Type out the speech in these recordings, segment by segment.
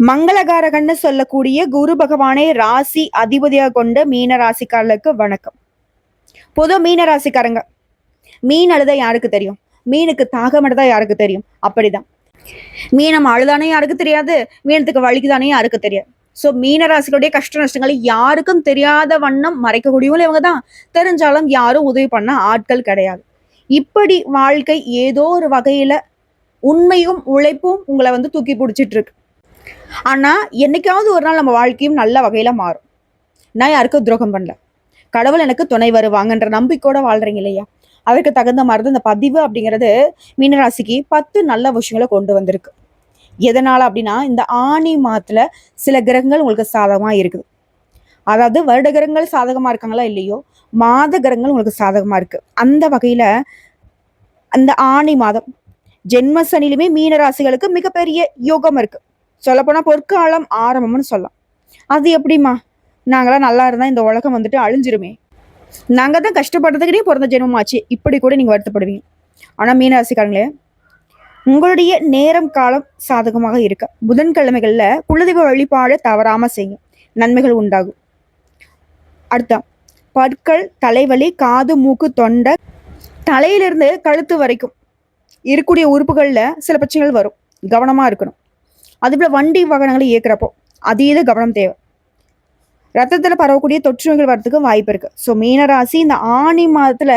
மங்களகாரகன்னு சொல்லக்கூடிய குரு பகவானை ராசி அதிபதியாக கொண்ட மீன ராசிக்காரர்களுக்கு வணக்கம். பொது மீன ராசிக்காரங்க, மீன் அழுத யாருக்கு தெரியும்? மீனுக்கு தாகம் எடுத்தா யாருக்கு தெரியும்? அப்படிதான் மீனம் அழுதானே யாருக்கு தெரியாது, மீனத்துக்கு வலிக்குதானே யாருக்கு தெரியாது. ஸோ மீன ராசிகளுடைய கஷ்ட நஷ்டங்களை யாருக்கும் தெரியாத வண்ணம் மறைக்கக்கூடியவங்களும் இவங்க தான். தெரிஞ்சாலும் யாரும் உதவி பண்ண ஆட்கள் கிடையாது. இப்படி வாழ்க்கை ஏதோ ஒரு வகையில உண்மையும் உழைப்பும் உங்களை தூக்கி பிடிச்சிட்டு இருக்கு. ஆனா என்னைக்காவது ஒரு நாள் நம்ம வாழ்க்கையும் நல்ல வகையில மாறும். நான் யாருக்கும் துரோகம் பண்ணல, கடவுள் எனக்கு துணை வருவாங்கன்ற நம்பிக்கையோட வாழ்றீங்க இல்லையா? அதற்கு தகுந்த மாதிரி தான் இந்த பதிவு அப்படிங்கிறது மீனராசிக்கு 10 நல்ல விஷயங்களை கொண்டு வந்திருக்கு. எதனால அப்படின்னா, இந்த ஆணி மாதத்துல சில கிரகங்கள் உங்களுக்கு சாதகமா இருக்குது. அதாவது வருட கிரகங்கள் சாதகமா இருக்காங்களா இல்லையோ, மாத கிரகங்கள் உங்களுக்கு சாதகமா இருக்கு. அந்த வகையில அந்த ஆணி மாதம் ஜென்ம சனிலுமே மீனராசிகளுக்கு மிகப்பெரிய யோகம் இருக்கு. சொல்லப்போனா பொற்காலம் ஆரம்பம்னு சொல்லலாம். அது எப்படிமா? நாங்களாம் நல்லா இருந்தா இந்த உலகம் அழிஞ்சிருமே, நாங்க தான் கஷ்டப்படுறதுக்கிட்டே பிறந்த ஜென்மமாச்சு, இப்படி கூட நீங்க வருத்தப்படுவீங்க. ஆனா மீனராசிக்காரங்களே, உங்களுடைய நேரம் காலம் சாதகமாக இருக்க புதன்கிழமைகள்ல குலதெய்வ வழிபாடு தவறாம செய்யுங்க, நன்மைகள் உண்டாகும். அடுத்த பற்கள், தலைவலி, காது, மூக்கு, தொண்டை, தலையிலிருந்து கழுத்து வரைக்கும் இருக்கக்கூடிய உறுப்புகள்ல சில பிரச்சனைகள் வரும், கவனமா இருக்கணும். அதுபோல வண்டி வாகனங்களை இயக்குறப்போ அதீத கவனம் தேவை. ரத்தத்துல பரவக்கூடிய தொற்று நோய்கள் வரதுக்கு வாய்ப்பு இருக்கு. ஸோ மீனராசி இந்த ஆணி மாதத்துல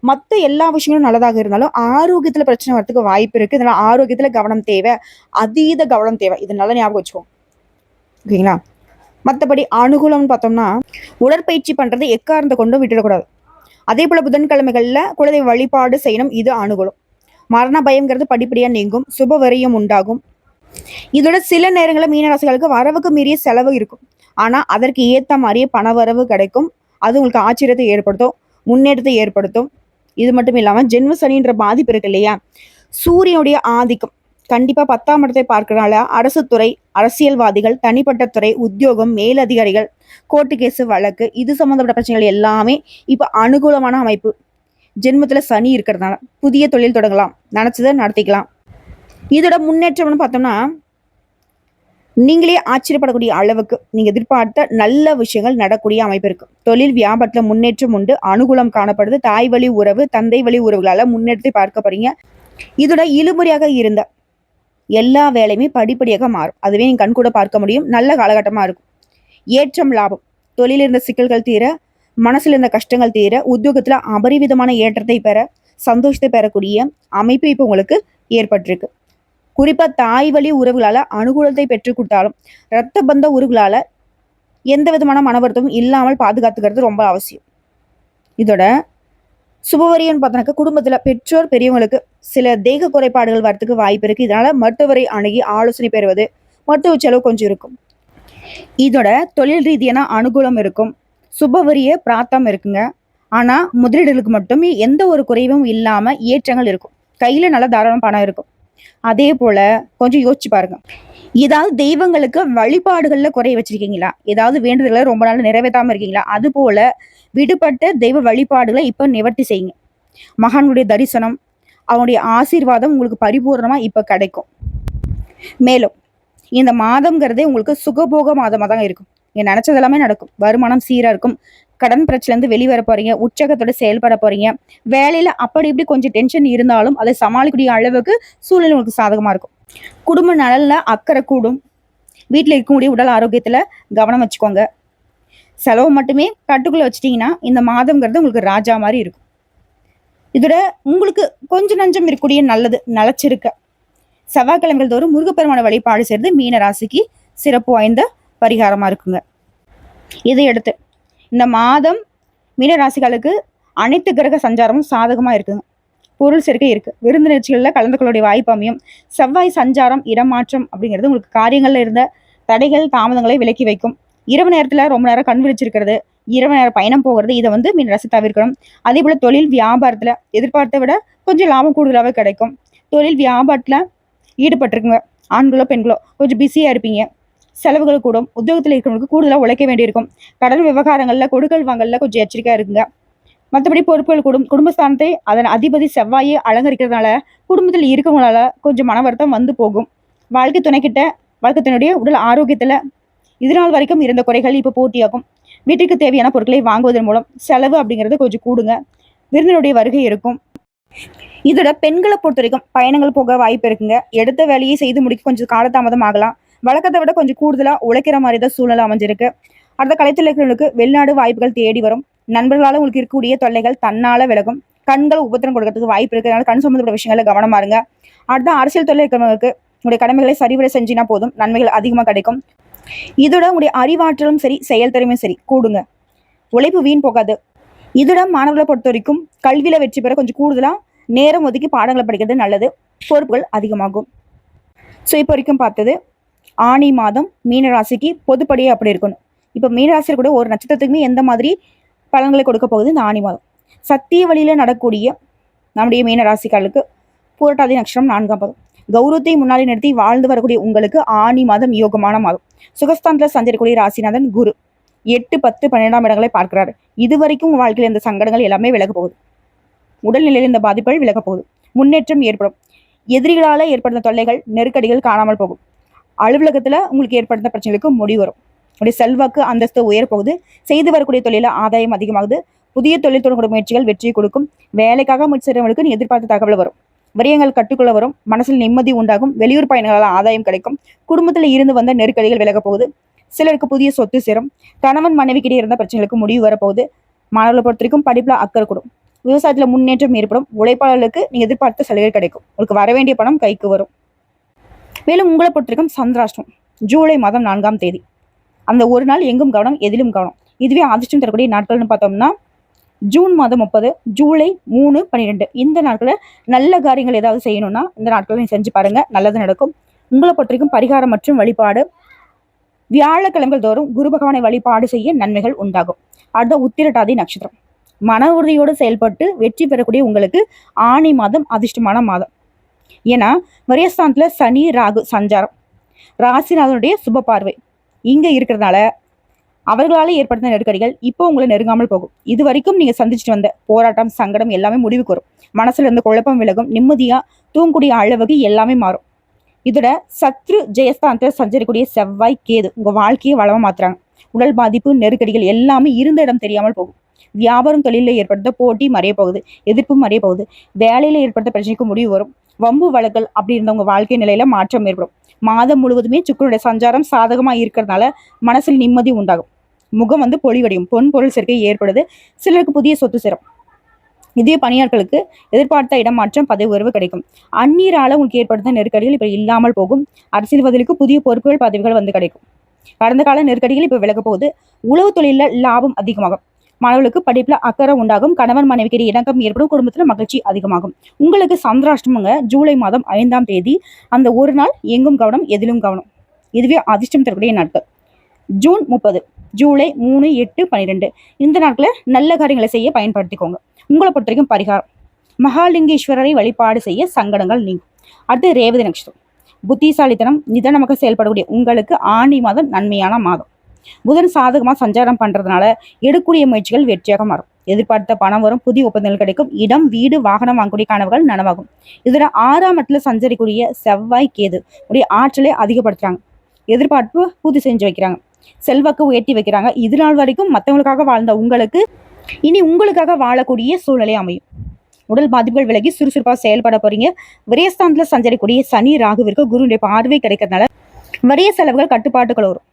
மற்ற எல்லா விஷயங்களும் நல்லதாக இருந்தாலும் ஆரோக்கியத்துல பிரச்சனை வரதுக்கு வாய்ப்பு இருக்கு. இதனால ஆரோக்கியத்துல கவனம் தேவை, அதீத கவனம் தேவை. இது நல்லா ஞாபகம் வச்சுக்கோங்க, ஓகேங்களா? மற்றபடி அனுகூலம்னு பார்த்தோம்னா, உடற்பயிற்சி பண்றது எக்காரணத்தை கொண்டு விட்டுடக்கூடாது. அதே போல புதன்கிழமைகள்ல குலதெய்வ வழிபாடு செய்யணும், இது அனுகூலம். மரண பயங்கிறது படிப்படியா நீங்கும், சுப வரியம் உண்டாகும். இதோட சில நேரங்களில் மீனராசிகளுக்கு வரவுக்கு மீறிய செலவு இருக்கும், ஆனா அதற்கு ஏத்த மாதிரியே பண வரவு கிடைக்கும். அது உங்களுக்கு ஆச்சரியத்தை ஏற்படுத்தும், முன்னேற்றத்தை ஏற்படுத்தும். இது மட்டும் இல்லாம ஜென்ம சனின்ற பாதிப்பு இருக்கு இல்லையா, சூரியனுடைய ஆதிக்கம் கண்டிப்பா 10ஆம் இடத்தை பார்க்கறனால அரசு துறை, அரசியல்வாதிகள், தனிப்பட்ட துறை, உத்தியோகம், மேலதிகாரிகள், கோர்ட்டு கேசு வழக்கு, இது சம்பந்தப்பட்ட பிரச்சனைகள் எல்லாமே இப்ப அனுகூலமான அமைப்பு. ஜென்மத்துல சனி இருக்கிறதுனால புதிய தொழில் தொடங்கலாம், நினைச்சதை நடத்திக்கலாம். இதோட முன்னேற்றம்னு பார்த்தோம்னா, நீங்களே ஆச்சரியப்படக்கூடிய அளவுக்கு நீங்க எதிர்பார்த்த நல்ல விஷயங்கள் நடக்கூடிய அமைப்பு இருக்கு. தொழில் வியாபாரத்துல முன்னேற்றம் உண்டு, அனுகூலம் காணப்படுது. தாய் வழி உறவு, தந்தை வழி உறவுகளால முன்னேற்றத்தை பார்க்க போறீங்க. இதோட இழுபறியாக இருந்த எல்லா வேலையுமே படிப்படியாக மாறும், அதுவே நீங்க கண் கூட பார்க்க முடியும். நல்ல காலகட்டமா இருக்கும். ஏற்றம், லாபம், தொழில் இருந்த சிக்கல்கள் தீர, மனசுல இருந்த கஷ்டங்கள் தீர, உத்தியோகத்துல அபரிவிதமான ஏற்றத்தை பெற, சந்தோஷத்தை பெறக்கூடிய அமைப்பு இப்போ உங்களுக்கு ஏற்பட்டிருக்கு. குறிப்பா தாய் வழி உறவுகளால அனுகூலத்தை பெற்றுக் கொடுத்தாலும் இரத்த பந்த உறவுகளால எந்த விதமான மன வருத்தமும் இல்லாமல் பாதுகாத்துக்கிறது ரொம்ப அவசியம். இதோட சுபவரியன்னு பார்த்தோன்னாக்க, குடும்பத்துல பெற்றோர் பெரியவங்களுக்கு சில தேக குறைபாடுகள் வரத்துக்கு வாய்ப்பு இருக்கு. இதனால மருத்துவரை அணுகி ஆலோசனை பெறுவது, மருத்துவ செலவு கொஞ்சம் இருக்கும். இதோட தொழில் ரீதியான அனுகூலம் இருக்கும், சுபவரிய பிராத்தம் இருக்குங்க. ஆனா முதலீடுகளுக்கு மட்டுமே எந்த ஒரு குறைவும் இல்லாம ஏற்றங்கள் இருக்கும், கையில நல்ல தாராளம் பணம் இருக்கும். அதே போல கொஞ்சம் யோசிச்சு பாருங்க, ஏதாவது தெய்வங்களுக்கு வழிபாடுகள்ல குறைய வச்சிருக்கீங்களா? ஏதாவது வேண்டுதல்களை ரொம்ப நாள் நிறைவேற்றாம இருக்கீங்களா? அது போல விடுபட்ட தெய்வ வழிபாடுகளை இப்ப நிவர்த்தி செய்யுங்க. மகானுடைய தரிசனம், அவனுடைய ஆசீர்வாதம் உங்களுக்கு பரிபூர்ணமா இப்ப கிடைக்கும். மேலும் இந்த மாதம்ங்கிறதே உங்களுக்கு சுகபோக மாதமா தான் இருக்கும். நீங்க நினைச்சது எல்லாமே நடக்கும். வருமானம் சீரா இருக்கும். கடன் பிரச்சனை இருந்து வெளிவர போறீங்க, உற்சாகத்தோட செயல்பட போறீங்க. வேலையில அப்படி இப்படி கொஞ்சம் டென்ஷன் இருந்தாலும் அதை சமாளிக்கக்கூடிய அளவுக்கு சூழ்நிலை உங்களுக்கு சாதகமா இருக்கும். குடும்ப நலன்ல அக்கறை கூடும். வீட்டுல இருக்கக்கூடிய உடல் ஆரோக்கியத்துல கவனம் வச்சுக்கோங்க. செலவு மட்டுமே கட்டுக்குள்ள வச்சுட்டீங்கன்னா இந்த மாதம்ங்கிறது உங்களுக்கு ராஜா மாதிரி இருக்கும். இதோட உங்களுக்கு கொஞ்சம் நஞ்சம் இருக்கக்கூடிய நல்லது நிலச்சிருக்க செவ்வாய்க்கிழமைகள் தோறும் முருகப்பெருமான வழிபாடு செய்யறது மீன ராசிக்கு சிறப்பு வாய்ந்த பரிகாரமா இருக்குங்க. இதை எடுத்து இந்த மாதம் மீனராசிகளுக்கு அனைத்து கிரக சஞ்சாரமும் சாதகமா இருக்குங்க. பொருள் சேர்க்கை இருக்கு, விருந்து நிகழ்ச்சிகளில் கலந்து கொள்ளுடைய வாய்ப்பு அமையும். செவ்வாய் சஞ்சாரம், இடமாற்றம் அப்படிங்கிறது உங்களுக்கு காரியங்கள்ல இருந்த தடைகள், தாமதங்களை விலக்கி வைக்கும். இரவு நேரத்துல ரொம்ப நேரம் கண் விழிச்சிருக்கிறது, இரவு நேரம் பயணம் போகிறது, இதை மீனராசி தவிர்க்கணும். அதே போல தொழில் வியாபாரத்துல எதிர்பார்த்த விட கொஞ்சம் லாபம் கூடுதலாகவே கிடைக்கும். தொழில் வியாபாரத்துல ஈடுபட்டிருக்குங்க ஆண்களோ பெண்களோ கொஞ்சம் பிஸியா இருப்பீங்க. செலவுகள் கூடும். உத்தியோகத்தில் இருக்கிறவங்களுக்கு கூடுதலாக உழைக்க வேண்டியிருக்கும். கடன் விவகாரங்கள்ல கொடுக்கல் வாங்கல்ல கொஞ்சம் எச்சரிக்கையா இருக்குங்க. மற்றபடி பொறுப்புகள் கூடும். குடும்பஸ்தானத்தை அதன் அதிபதி செவ்வாயை அலங்கரிக்கிறதுனால குடும்பத்தில் இருக்கவங்களால கொஞ்சம் மன வருத்தம் வந்து போகும். வாழ்க்கை துணைக்கிட்ட வழக்கத்தினுடைய உடல் ஆரோக்கியத்துல இதனால் வரைக்கும் இருந்த குறைகள் இப்போ பூர்த்தியாகும். வீட்டுக்கு தேவையான பொருட்களை வாங்குவதன் மூலம் செலவு அப்படிங்கிறது கொஞ்சம் கூடுங்க. விருந்தினுடைய வருகை இருக்கும். இதோட பெண்களை பொறுத்த வரைக்கும் பயணங்கள் போக வாய்ப்பு இருக்குங்க. எடுத்த வேலையை செய்து முடிக்க கொஞ்சம் காலதாமதம் ஆகலாம். வழக்கத்தை விட கொஞ்சம் கூடுதலா உழைக்கிற மாதிரி தான் சூழ்நிலை அமைஞ்சிருக்கு. அடுத்த கலைத்துறைகளுக்கு வெளிநாடு வாய்ப்புகள் தேடி வரும். நண்பர்களால உங்களுக்கு இருக்கக்கூடிய தொல்லைகள் தன்னால விலகும். கண்கள் உபத்திரம் கொடுக்கறதுக்கு வாய்ப்பு இருக்கு. அதனால கண் சம்பந்தப்பட்ட விஷயங்கள கவனமா இருங்க. அடுத்த அரசியல் தொல்லை இருக்கிறவங்களுக்கு உங்களுடைய கடமைகளை சரிவர செஞ்சினா போதும், நன்மைகள் அதிகமா கிடைக்கும். இதோட உங்களுடைய அறிவாற்றலும் சரி, செயல்திறமையும் சரி கூடுங்க. உழைப்பு வீண் போகாது. இதோட மாணவர்களை பொறுத்த வரைக்கும் கல்வியில வெற்றி பெற கொஞ்சம் கூடுதலா நேரம் ஒதுக்கி பாடங்களை படிக்கிறது நல்லது. பொறுப்புகள் அதிகமாகும். ஸோ இப்போ வரைக்கும் பார்த்தது ஆனி மாதம் மீனராசிக்கு பொதுப்படியே அப்படி இருக்கணும். இப்போ மீனராசியில் கூட ஒரு நட்சத்திரத்துக்குமே எந்த மாதிரி பலன்களை கொடுக்க போகுது இந்த ஆனி மாதம். சத்திய வழியில நடக்கூடிய நம்முடைய மீனராசிக்காரர்களுக்கு புரட்டாதி நட்சத்திரம் 4ஆம் பாதம். கௌரவத்தை முன்னாடி நிறுத்தி வாழ்ந்து வரக்கூடிய உங்களுக்கு ஆனி மாதம் யோகமான மாதம். சுகஸ்தானத்தில் சஞ்சரிக்கூடிய ராசிநாதன் குரு 8, 10, 12ஆம் இடங்களை பார்க்கிறாரு. இது வரைக்கும் உங்க வாழ்க்கையில் இந்த சங்கடங்கள் எல்லாமே விலக போகுது. உடல்நிலையில் இந்த பாதிப்புகள் விலக போகுது. முன்னேற்றம் ஏற்படும். எதிரிகளால ஏற்படுத்த தொல்லைகள், நெருக்கடிகள் காணாமல் போகும். அலுவலகத்துல உங்களுக்கு ஏற்படுத்த பிரச்சனைகளுக்கு முடிவு வரும். உடைய செல்வாக்கு அந்தஸ்து உயரப்போகுது. செய்து வரக்கூடிய தொழில ஆதாயம் அதிகமாகுது. புதிய தொழில் தொடர்புடைய முயற்சிகள் வெற்றி கொடுக்கும். வேலைக்காக முயற்சி செய்றவங்களுக்கு எதிர்பார்த்த தகவல் வரும். விரயங்கள் கட்டுக்குள்ள வரும். மனசில் நிம்மதி உண்டாகும். வெளியூர் பயணங்களால் ஆதாயம் கிடைக்கும். குடும்பத்துல இருந்து வந்த நெருக்கடிகள் விலக போகுது. சிலருக்கு புதிய சொத்து சேரும். கணவன் மனைவிக்கிட்டே இருந்த பிரச்சனைகளுக்கு முடிவு வரப்போகுது. மாணவர்களை பொறுத்த வரைக்கும் படிப்புல அக்கறை கூடும். விவசாயத்துல முன்னேற்றம் ஏற்படும். உழைப்பாளர்களுக்கு நீங்க எதிர்பார்த்த சலுகை கிடைக்கும். உங்களுக்கு வர வேண்டிய பணம் கைக்கு வரும். மேலும் உங்களை பொறுத்த வரைக்கும் சந்திராஷ்டம் ஜூலை மாதம் 4ஆம் தேதி. அந்த ஒரு நாள் எங்கும் கவனம், எதிலும் கவனம். இதுவே அதிர்ஷ்டம் தரக்கூடிய நாட்கள்னு பார்த்தோம்னா ஜூன் மாதம் 30, ஜூலை 3, 12 இந்த நாட்களில் நல்ல காரியங்கள் ஏதாவது செய்யணும்னா இந்த நாட்களில் நீங்க செஞ்சு பாருங்க, நல்லது நடக்கும். உங்களை பொறுத்த வரைக்கும் பரிகாரம் மற்றும் வழிபாடு வியாழக்கிழமைகள் தோறும் குரு பகவானை வழிபாடு செய்ய நன்மைகள் உண்டாகும். அடுத்த உத்திரட்டாதி நட்சத்திரம். மன உறுதியோடு செயல்பட்டு வெற்றி பெறக்கூடிய உங்களுக்கு ஆனி மாதம் அதிர்ஷ்டமான மாதம். ஏன்னா வரியஸ்தானத்துல சனி ராகு சஞ்சாரம், ராசிநாதனுடைய சுப பார்வை இங்க இருக்கிறதுனால அவர்களால ஏற்படுத்த நெருக்கடிகள் இப்போ உங்களை நெருங்காமல் போகும். இது வரைக்கும் நீங்க சந்திச்சுட்டு வந்த போராட்டம், சங்கடம் எல்லாமே முடிவுக்கு வரும். மனசுல இருந்த குழப்பம் விலகும். நிம்மதியா தூங்கக்கூடிய அளவுக்கு எல்லாமே மாறும். இதோட சத்ரு ஜெயஸ்தானத்தை சஞ்சரிக்கூடிய செவ்வாய் கேது உங்க வாழ்க்கையை வளமா மாத்துறாங்க. உடல் பாதிப்பு, நெருக்கடிகள் எல்லாமே இருந்த இடம் தெரியாமல் போகும். வியாபாரம் தொழில ஏற்படுத்த போட்டி மறைய போகுது. எதிர்ப்பு மறைய போகுது. வேலையில ஏற்படுத்த பிரச்சனைக்கு முடிவு வரும். வம்பு வழக்கல் அப்படி இருந்த உங்க வாழ்க்கை நிலையில மாற்றம் ஏற்படும். மாதம் முழுவதுமே சுக்கிரனுடைய சஞ்சாரம் சாதகமா இருக்கிறதுனால மனசில் நிம்மதி உண்டாகும். முகம் பொலிவடையும். பொன் பொருள் சேர்க்கை ஏற்படுது. சிலருக்கு புதிய சொத்து சேரும். இதே பணியாட்களுக்கு எதிர்பார்த்த இடமாற்றம், பதவி உயர்வு கிடைக்கும். அந்நீரால உங்களுக்கு ஏற்படுத்த நெருக்கடிகள் இப்ப இல்லாமல் போகும். அரசியல்வாதிகளுக்கு புதிய பொறுப்புகள், பதவிகள் கிடைக்கும். கடந்த கால நெருக்கடிகள் இப்ப விலக போகுது. உழவு தொழில லாபம் அதிகமாகும். மாணவர்களுக்கு படிப்புல அக்கறை உண்டாகும். கணவன் மனைவிக்கு இணக்கம் ஏற்படும். குடும்பத்துல மகிழ்ச்சி அதிகமாகும். உங்களுக்கு சந்திராஷ்டமங்க ஜூலை மாதம் 5ஆம் தேதி. அந்த ஒரு நாள் எங்கும் கவனம், எதிலும் கவனம். இதுவே அதிர்ஷ்டம் தரக்கூடிய நாட்கள். ஜூன் 30, ஜூலை 3, 8, 12 இந்த நாட்களை நல்ல காரியங்களை செய்ய பயன்படுத்திக்கோங்க. உங்களை பொறுத்த வரைக்கும் பரிகாரம் மகாலிங்கேஸ்வரரை வழிபாடு செய்ய சங்கடங்கள் நீங்கும். அடுத்து ரேவதி நட்சத்திரம். புத்திசாலித்தனம், நிதானமாக செயல்படக்கூடிய உங்களுக்கு ஆனி மாதம் நன்மையான மாதம். புதன் சாதகமா சஞ்சாரம் பண்றதுனால எடுக்கக்கூடிய முயற்சிகள் வெற்றியாக மாறும். எதிர்பார்த்த பணம் வரும். புதிய ஒப்பந்தங்கள் கிடைக்கும். இடம், வீடு, வாகனம் வாங்கக்கூடிய கனவுகள் நனவாகும். இதுல 6ஆம் இடத்துல சஞ்சரிக்கூடிய செவ்வாய் கேது உடைய ஆற்றலை அதிகப்படுத்துறாங்க. எதிர்பார்ப்பு பூர்த்தி செஞ்சு வைக்கிறாங்க. செல்வாக்கு உயர்த்தி வைக்கிறாங்க. இது நாள் வரைக்கும் மற்றவங்களுக்காக வாழ்ந்த உங்களுக்கு இனி உங்களுக்காக வாழக்கூடிய சூழ்நிலை அமையும். உடல் பாதிப்புகள் விலகி சுறுசுறுப்பாக செயல்பட போறீங்க. விரயஸ்தானத்துல சஞ்சரிக்கூடிய சனி ராகுவிற்கு குருடைய பார்வை கிடைக்கிறதுனால வரிய செலவுகள் கட்டுப்பாட்டுகள் வரும்.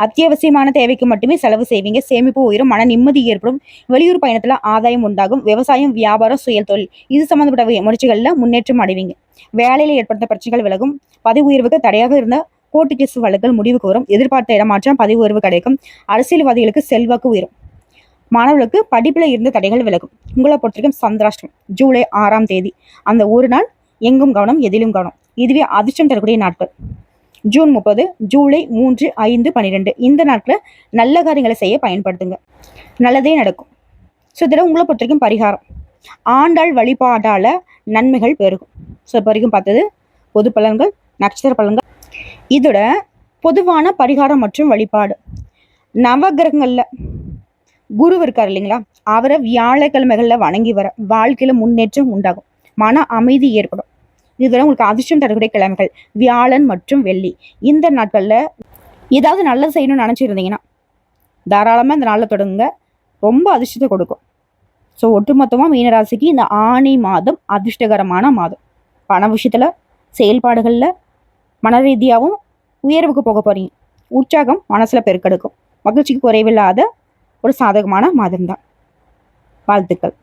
அத்தியாவசியமான தேவைக்கு மட்டுமே செலவு செய்வீங்க. சேமிப்பு உயரும். மன நிம்மதி ஏற்படும். வெளியூர் பயணத்துல ஆதாயம் உண்டாகும். விவசாயம், வியாபாரம், சுய தொழில் இது சம்பந்தப்பட்ட முயற்சிகள்ல முன்னேற்றம் அடைவீங்க. வேலையில ஏற்படுத்த பிரச்சனைகள் விலகும். பதவி உயர்வுக்கு தடையாக இருந்த கோர்ட்டு கேஸ் வழக்குகள் முடிவுக்கு வரும். எதிர்பார்த்த இடமாற்றம், பதவி உயர்வு கிடைக்கும். அரசியல்வாதிகளுக்கு செல்வாக்கு உயரும். மாணவர்களுக்கு படிப்புல இருந்த தடைகள் விலகும். உங்களை பொறுத்தவரைக்கும் சந்திராஷ்டம் ஜூலை 6ஆம் தேதி. அந்த ஒரு நாள் எங்கும் கவனம், எதிலும் கவனம். இதுவே அதிர்ஷ்டம் தரக்கூடிய நாட்கள். ஜூன் 30, ஜூலை 3, 5, 12 இந்த நாட்களை நல்ல காரியங்களை செய்ய பயன்படுத்துங்க. நல்லதே நடக்கும். ஸோ இதில் உங்களை பொறுத்த வரைக்கும் பரிகாரம் ஆண்டாள் வழிபாடால நன்மைகள் பெருகும். ஸோ இப்போ வரைக்கும் பார்த்தது பொது பலன்கள், நட்சத்திர பலன்கள். இதோட பொதுவான பரிகாரம் மற்றும் வழிபாடு. நவகிரகங்கள்ல குரு இருக்கார் இல்லைங்களா, அவரை வியாழக்கிழமைகள்ல வணங்கி வர வாழ்க்கையில முன்னேற்றம் உண்டாகும். மன அமைதி ஏற்படும். இதுவரை உங்களுக்கு அதிர்ஷ்டம் தரக்கூடிய கிழமைகள் வியாழன் மற்றும் வெள்ளி. இந்த நாட்களில் ஏதாவது நல்லது செய்யணும்னு நினச்சிருந்தீங்கன்னா தாராளமாக இந்த நாளில் தொடங்குங்க, ரொம்ப அதிர்ஷ்டத்தை கொடுக்கும். ஸோ ஒட்டுமொத்தமாக மீனராசிக்கு இந்த ஆனி மாதம் அதிர்ஷ்டகரமான மாதம். பண விஷயத்தில், செயல்பாடுகளில், மன ரீதியாகவும் உயர்வுக்கு போக போகிறீங்க. உற்சாகம் மனசில் பெருக்கெடுக்கும். மகிழ்ச்சிக்கு குறைவில்லாத ஒரு சாதகமான மாதம்தான். வாழ்த்துக்கள்.